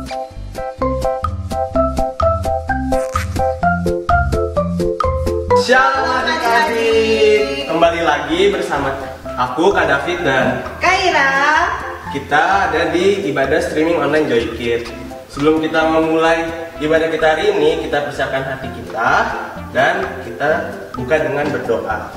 Shalom adik-adik, kembali lagi bersama aku Kak David dan Kak Ira. Kita ada di ibadah streaming online Joykid. Sebelum kita memulai ibadah kita hari ini, kita persiapkan hati kita dan kita buka dengan berdoa.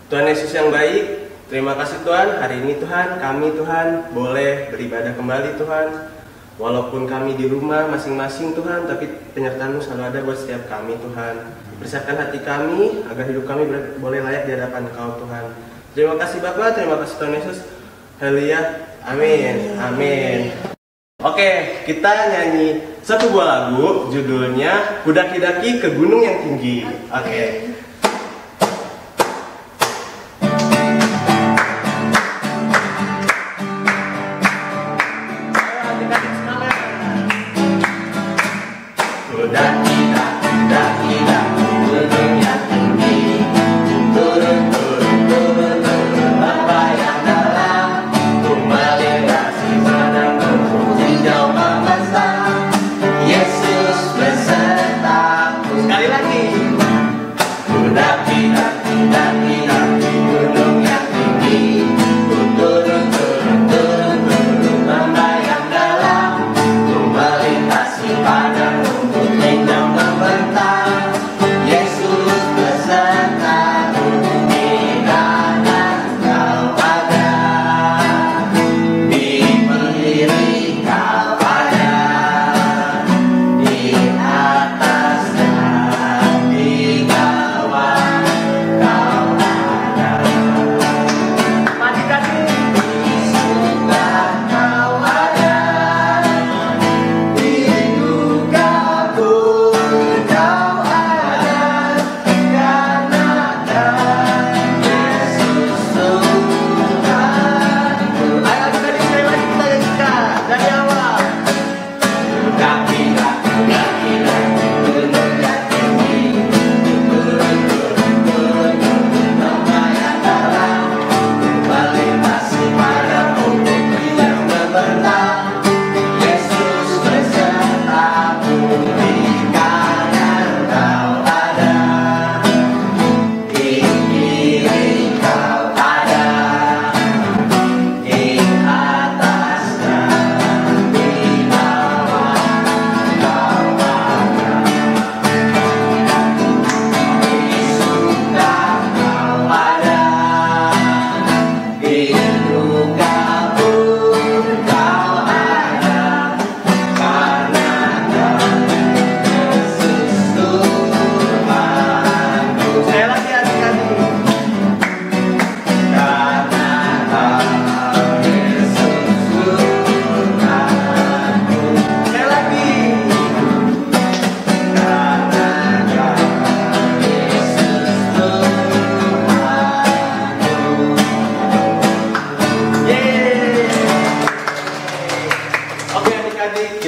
Tuhan Yesus yang baik, terima kasih Tuhan, hari ini Tuhan, kami Tuhan boleh beribadah kembali Tuhan. Walaupun kami di rumah masing-masing Tuhan, tapi penyertaan-Mu selalu ada buat setiap kami Tuhan. Persiapkan hati kami agar hidup kami boleh layak di hadapan Engkau Tuhan. Terima kasih Bapa, terima kasih Tuhan Yesus. Haleluya, amin, amin. Oke, kita nyanyi satu buah lagu, judulnya Kudaki-daki ke Gunung yang Tinggi. Oke.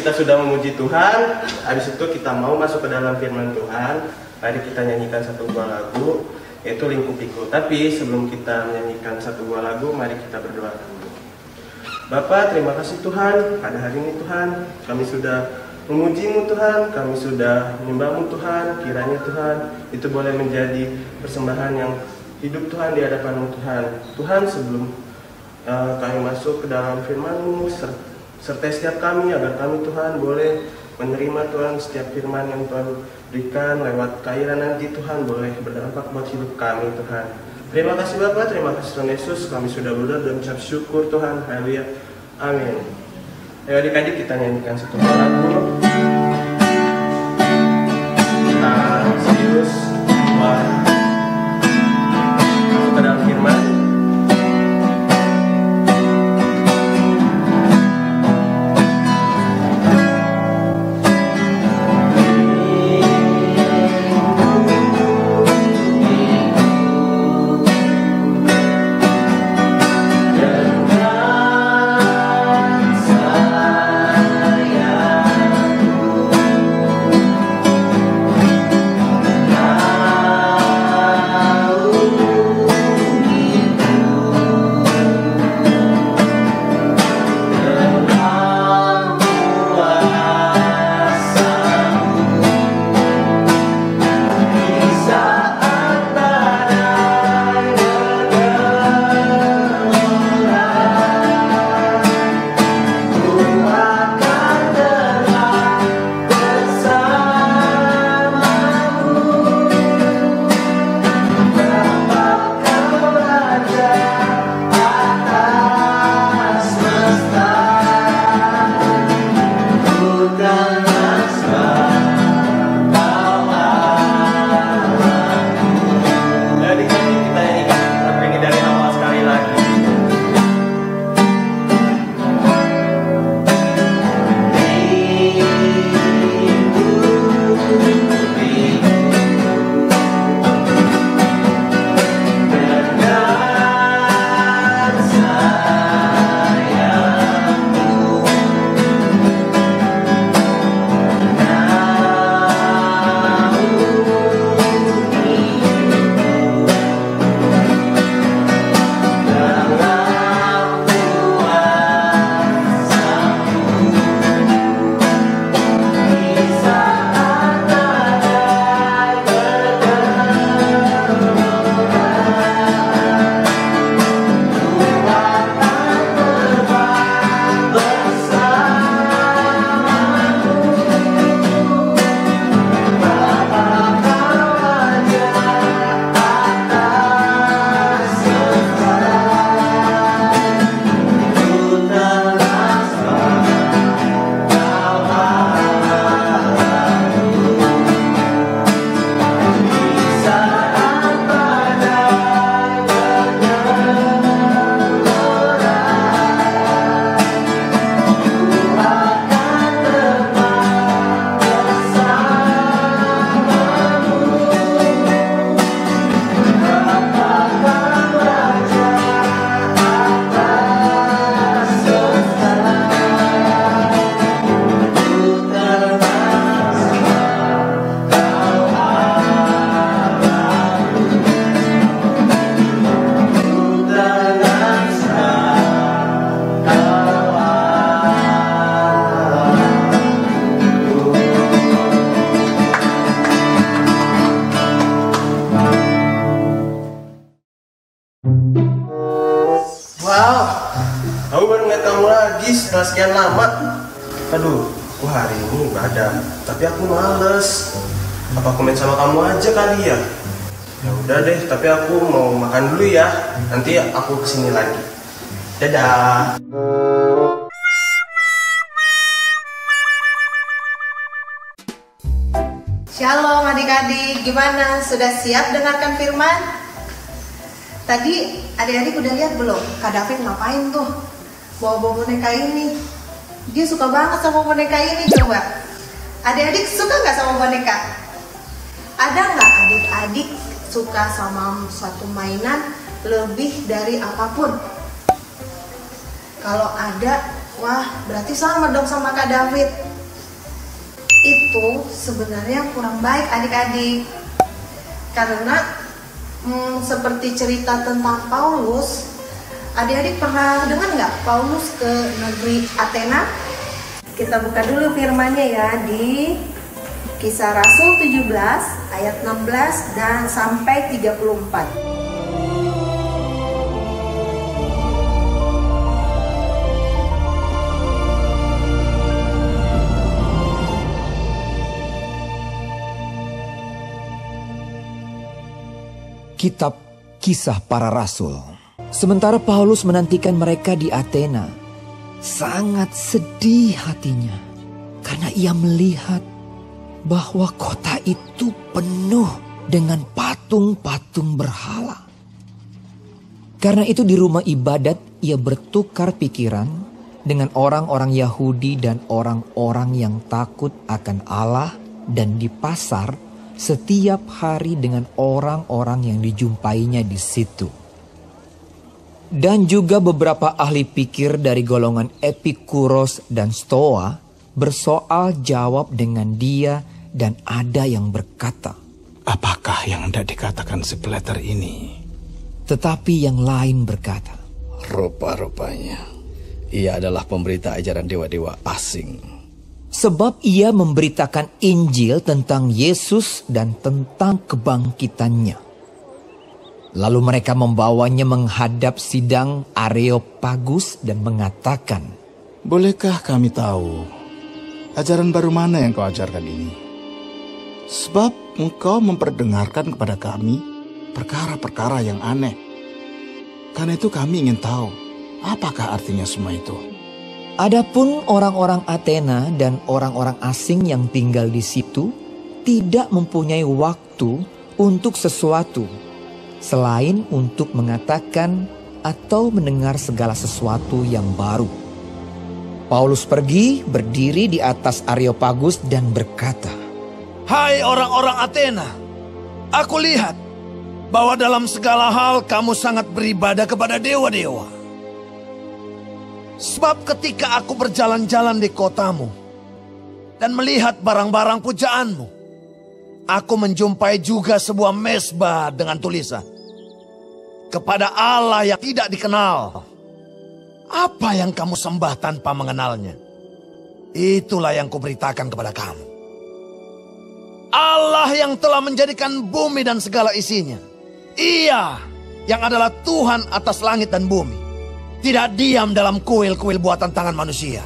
Kita sudah memuji Tuhan, habis itu kita mau masuk ke dalam firman Tuhan. Mari kita nyanyikan satu buah lagu, yaitu Lingkup Pikul. Tapi sebelum kita menyanyikan satu buah lagu, mari kita berdoa dulu. Bapa, terima kasih Tuhan, pada hari ini Tuhan, kami sudah memuji-Mu Tuhan, kami sudah menyembah-Mu Tuhan. Kiranya Tuhan, itu boleh menjadi persembahan yang hidup Tuhan di hadapan-Mu Tuhan. Tuhan, sebelum kami masuk ke dalam firman-Mu, sertai setiap kami agar kami Tuhan boleh menerima Tuhan setiap firman yang Tuhan berikan lewat Kak Ira nanti Tuhan boleh berdampak buat hidup kami Tuhan. Terima kasih Bapak, terima kasih Tuhan Yesus, kami sudah berdoa dan ucap syukur Tuhan. Haleluya, amin. Ayo adik-adik kita nyanyikan satu lagu. Kita serius buat masuk ke dalam firman. lagi setelah sekian lama. Aduh, aku hari ini ibadah, tapi aku males. Apa aku main sama kamu aja kali ya? Ya udah deh, tapi aku mau makan dulu ya. Nanti aku kesini lagi. Dadah. Shalom adik-adik, gimana? Sudah siap dengarkan firman? Tadi adik-adik udah lihat belum? Kak David ngapain tuh? Bawa-bawa boneka ini. Dia suka banget sama boneka ini, coba. Adik-adik suka nggak sama boneka? Ada nggak adik-adik suka sama suatu mainan lebih dari apapun? Kalau ada, wah berarti sama dong sama Kak David. Itu sebenarnya kurang baik adik-adik, karena seperti cerita tentang Paulus. Adik-adik pernah dengar nggak Paulus ke negeri Athena? Kita buka dulu firman-nya ya di Kisah Rasul 17 ayat 16 dan sampai 34. Kitab Kisah Para Rasul. Sementara Paulus menantikan mereka di Athena, sangat sedih hatinya karena ia melihat bahwa kota itu penuh dengan patung-patung berhala. Karena itu di rumah ibadat ia bertukar pikiran dengan orang-orang Yahudi dan orang-orang yang takut akan Allah, dan di pasar setiap hari dengan orang-orang yang dijumpainya di situ. Dan juga beberapa ahli pikir dari golongan Epikuros dan Stoa bersoal jawab dengan dia, dan ada yang berkata, apakah yang hendak dikatakan si Plater ini? Tetapi yang lain berkata, rupa-rupanya ia adalah pemberita ajaran dewa-dewa asing. Sebab ia memberitakan Injil tentang Yesus dan tentang kebangkitannya. Lalu mereka membawanya menghadap sidang Areopagus dan mengatakan, bolehkah kami tahu ajaran baru mana yang kau ajarkan ini? Sebab engkau memperdengarkan kepada kami perkara-perkara yang aneh. Karena itu kami ingin tahu apakah artinya semua itu. Adapun orang-orang Athena dan orang-orang asing yang tinggal di situ tidak mempunyai waktu untuk sesuatu selain untuk mengatakan atau mendengar segala sesuatu yang baru. Paulus pergi berdiri di atas Areopagus dan berkata, hai orang-orang Athena, aku lihat bahwa dalam segala hal kamu sangat beribadah kepada dewa-dewa. Sebab ketika aku berjalan-jalan di kotamu dan melihat barang-barang pujaanmu, aku menjumpai juga sebuah mezbah dengan tulisan, kepada Allah yang tidak dikenal. Apa yang kamu sembah tanpa mengenalnya? Itulah yang kuberitakan kepada kamu. Allah yang telah menjadikan bumi dan segala isinya. Ia yang adalah Tuhan atas langit dan bumi. Tidak diam dalam kuil-kuil buatan tangan manusia.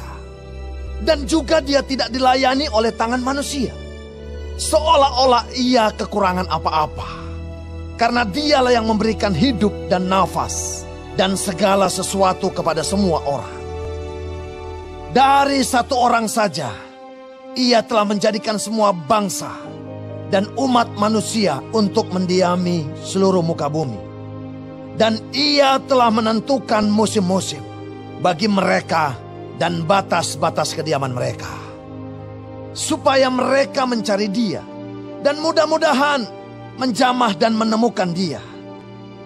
Dan juga dia tidak dilayani oleh tangan manusia. Seolah-olah ia kekurangan apa-apa. Karena dialah yang memberikan hidup dan nafas. Dan segala sesuatu kepada semua orang. Dari satu orang saja, ia telah menjadikan semua bangsa dan umat manusia untuk mendiami seluruh muka bumi. Dan ia telah menentukan musim-musim bagi mereka dan batas-batas kediaman mereka. Supaya mereka mencari dia dan mudah-mudahan menjamah dan menemukan dia.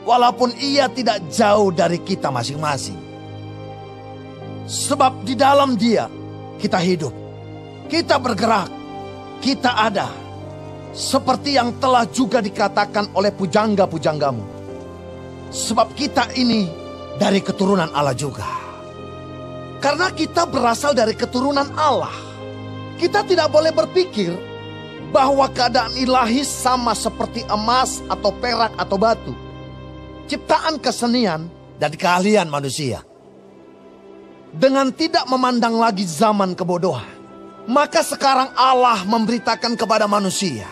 Walaupun ia tidak jauh dari kita masing-masing. Sebab di dalam dia kita hidup, kita bergerak, kita ada. Seperti yang telah juga dikatakan oleh pujangga-pujanggamu. Sebab kita ini dari keturunan Allah juga. Karena kita berasal dari keturunan Allah. Kita tidak boleh berpikir bahwa keadaan ilahi sama seperti emas atau perak atau batu. Ciptaan kesenian dan keahlian manusia. dengan tidak memandang lagi zaman kebodohan. Maka sekarang Allah memberitakan kepada manusia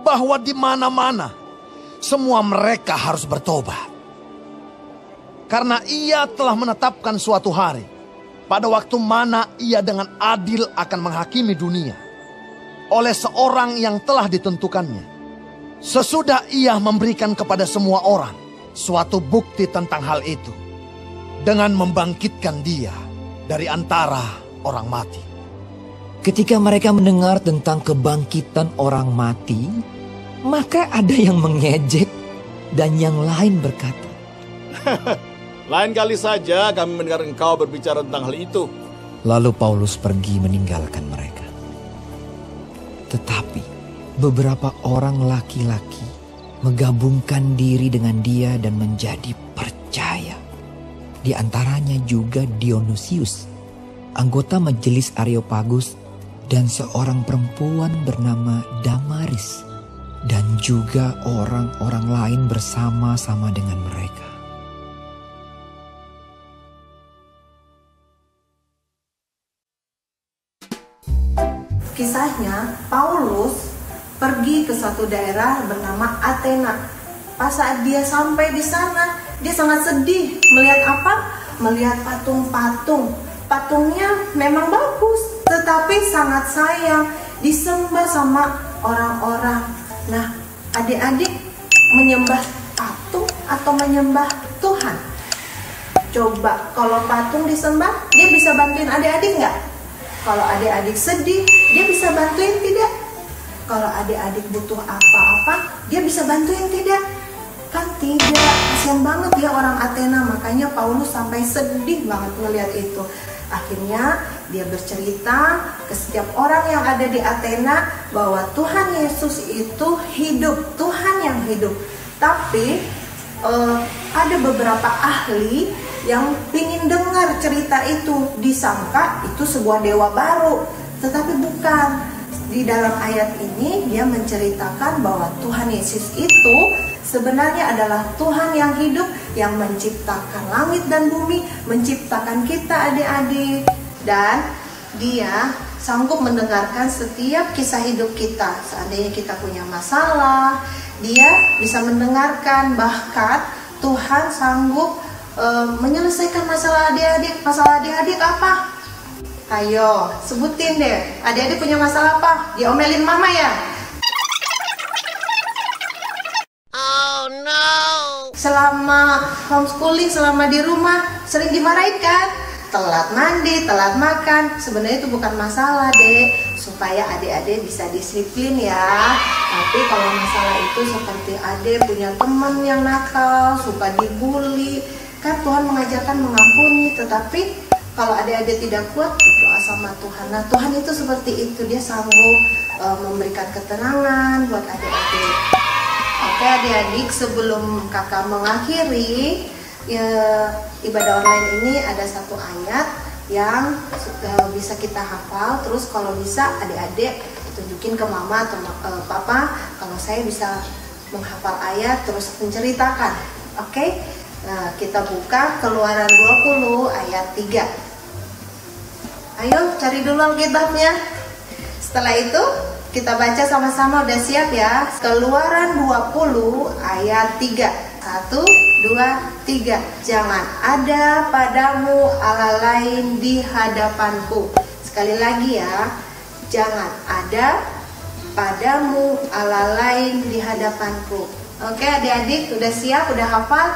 bahwa di mana-mana semua mereka harus bertobat. Karena Ia telah menetapkan suatu hari pada waktu mana Ia dengan adil akan menghakimi dunia oleh seorang yang telah ditentukannya. Sesudah Ia memberikan kepada semua orang suatu bukti tentang hal itu dengan membangkitkan Dia dari antara orang mati. Ketika mereka mendengar tentang kebangkitan orang mati, maka ada yang mengejek dan yang lain berkata, Lain kali saja kami mendengar engkau berbicara tentang hal itu. Lalu Paulus pergi meninggalkan mereka. Tetapi beberapa orang laki-laki menggabungkan diri dengan dia dan menjadi percaya. Di antaranya juga Dionysius, anggota majelis Areopagus, dan seorang perempuan bernama Damaris, dan juga orang-orang lain bersama-sama dengan mereka. Kisahnya, Paulus pergi ke suatu daerah bernama Athena. Pas saat dia sampai di sana, dia sangat sedih. Melihat apa? Melihat patung-patung. Patungnya memang bagus, tetapi sangat sayang, disembah sama orang-orang. Nah, adik-adik menyembah patung atau menyembah Tuhan? Coba, kalau patung disembah, dia bisa bantuin adik-adik nggak? Kalau adik-adik sedih, dia bisa bantuin tidak? Kalau adik-adik butuh apa-apa, dia bisa bantuin tidak? Kan tidak, kasihan banget ya orang Athena. Makanya Paulus sampai sedih banget melihat itu. Akhirnya dia bercerita ke setiap orang yang ada di Athena bahwa Tuhan Yesus itu hidup, Tuhan yang hidup. Tapi ada beberapa ahli yang ingin dengar cerita itu, disangka itu sebuah dewa baru, tetapi bukan. Di dalam ayat ini dia menceritakan bahwa Tuhan Yesus itu sebenarnya adalah Tuhan yang hidup, yang menciptakan langit dan bumi, menciptakan kita adik-adik, dan dia sanggup mendengarkan setiap kisah hidup kita. Seandainya kita punya masalah, dia bisa mendengarkan. Bahkan Tuhan sanggup menyelesaikan masalah adik-adik. Masalah adik-adik apa? Ayo, sebutin deh. Adik-adik punya masalah apa? Diomelin mama ya? Oh no. Selama homeschooling, selama di rumah, sering dimarahin kan? Telat mandi, telat makan. Sebenarnya itu bukan masalah, Dek. Supaya adik-adik bisa disiplin ya. Tapi kalau masalah itu seperti adik punya teman yang nakal, suka dibully, kan Tuhan mengajarkan mengampuni. Tetapi kalau adik-adik tidak kuat, berdoa sama Tuhan. Nah, Tuhan itu seperti itu. Dia sanggup memberikan ketenangan buat adik-adik. Oke adik-adik, sebelum kakak mengakhiri ibadah online ini, ada satu ayat yang bisa kita hafal. Terus kalau bisa adik-adik tunjukin ke mama atau papa kalau saya bisa menghafal ayat terus menceritakan. Oke? Nah, kita buka Keluaran 20 ayat 3. Ayo cari dulu Alkitabnya. Setelah itu kita baca sama-sama, udah siap ya? Keluaran 20 ayat 3. 1, 2, 3. Jangan ada padamu Allah lain di hadapanku. Sekali lagi ya. Jangan ada padamu Allah lain di hadapanku. Oke adik-adik, udah siap, udah hafal?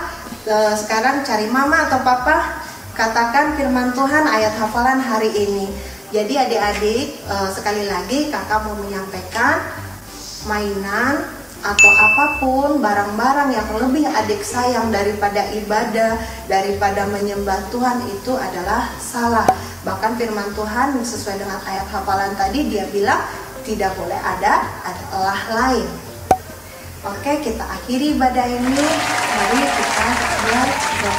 Sekarang cari mama atau papa, katakan firman Tuhan ayat hafalan hari ini. Jadi adik-adik, sekali lagi kakak mau menyampaikan mainan atau apapun barang-barang yang lebih adik sayang daripada ibadah, daripada menyembah Tuhan itu adalah salah. Bahkan firman Tuhan sesuai dengan ayat hafalan tadi, dia bilang tidak boleh ada Allah lain. Oke, kita akhiri ibadah ini. Mari kita berdoa.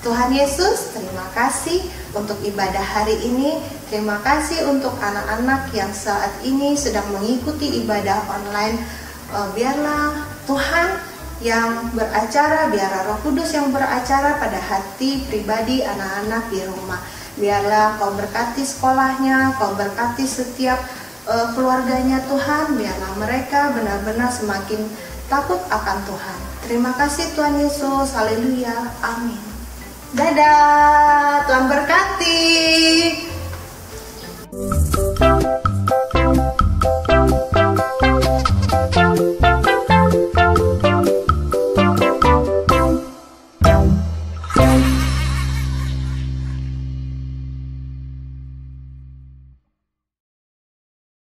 Tuhan Yesus, terima kasih untuk ibadah hari ini. Terima kasih untuk anak-anak yang saat ini sedang mengikuti ibadah online. Biarlah Tuhan yang beracara, biarlah Roh Kudus yang beracara pada hati pribadi anak-anak di rumah. Biarlah Kau berkati sekolahnya, Kau berkati setiap keluarganya Tuhan, biarlah mereka benar-benar semakin takut akan Tuhan. Terima kasih Tuhan Yesus, haleluya, amin. Dadah, Tuhan berkati.